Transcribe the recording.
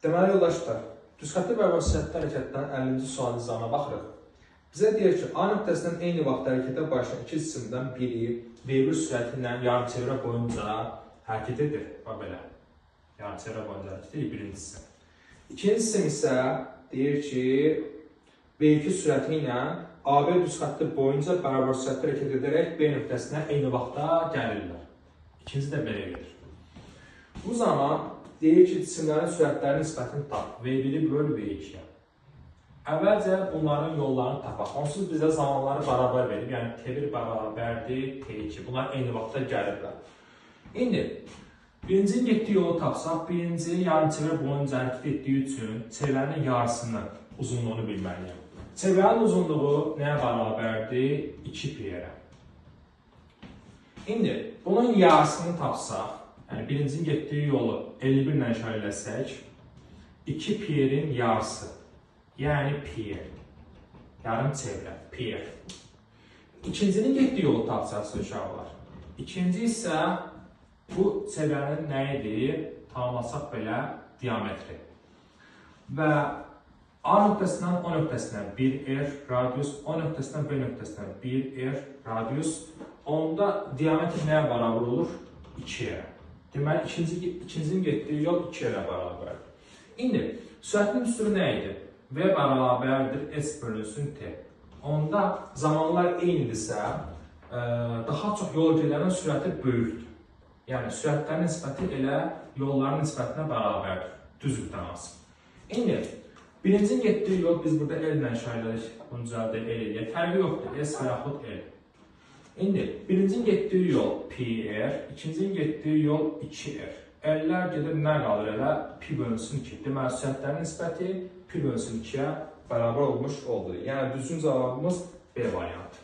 Deməli yoldaşlar, düzxətti bərabər sürətli hərəkətdən 50-ci sualın izahına baxırıq. Bizə deyir ki, A nöqtəsindən eyni vaxt hərəkətə başlayan iki cisimdən biri V1 sürəti ilə yarımçevrə boyunca hərəkət edir. Bax belə. Yarımçevrə boyunca hərəkət edir birinci cisim. İkinci cisim isə deyir ki, V2 sürəti ilə AB düzxətti boyunca bərabər sürətlə hərəkət edərək B nöqtəsinə eyni vaxtda gəlirlər. İkinci də belə gedir. Bu zaman deyir ki, cisimlərin sürətlərinin nisbətini tap. V1-i böl V2-yə. Əvvəlcə bunların yollarını tapaq. Onsuz bizə zamanları bərabər verib, yəni T1 bərabərdir T2. Bunlar eyni vaxtda gəlirlər. İndi, birincinin getdiyi yolu tapsaq, birinci yarımçevrə boyunca hərəkət etdiyi üçün çevrənin yarısının uzunluğunu bilməliyəm. Çevrənin uzunluğu nəyə bərabərdir? 2π-yə. İndi, bunun yarısını tapsaq, yəni birincinin getdiyi yolu 51 ilə işarə eləsək, 2π-nin yarısı, yəni π, yarım çevrə, π. İkincinin getdiyi yolu tapsaq uşaqlar. İkinci isə bu çevrənin nəyidir? Tamamlasaq belə diametri. Və A nöqtəsindən O nöqtəsinə 1r radius, O nöqtəsindən B nöqtəsinə 1r radius. Onda diametr nəyə bərabər olur? 2-yə. Deməli, ikincinin getdiyi yol 2-yə bərabərdir. İndi, sürətin üstürü nə idi? V bərabərdir S bölünsün T. Onda zamanlar eynidirsə, daha çox yol gedənin sürəti böyükdür. Yəni, sürətlərin nisbəti elə yolların nisbətinə bərabərdir. Düzdür təması. İndi, birincinin getdiyi yol, biz burada L ilə işarə edirik, bunu düzəldə L eləyək. Fərqi yoxdur, S və yaxud L. İndi, birincinin getdiyi yol πr, ikincinin getdiyi yol 2r. L'lər gedir, nə qalır elə? Pi bölünsün 2. Deməli, sürətlərin nisbəti pi bölünsün 2-yə bərabər olmuş oldu. Yəni, düzgün cavabımız B variantı.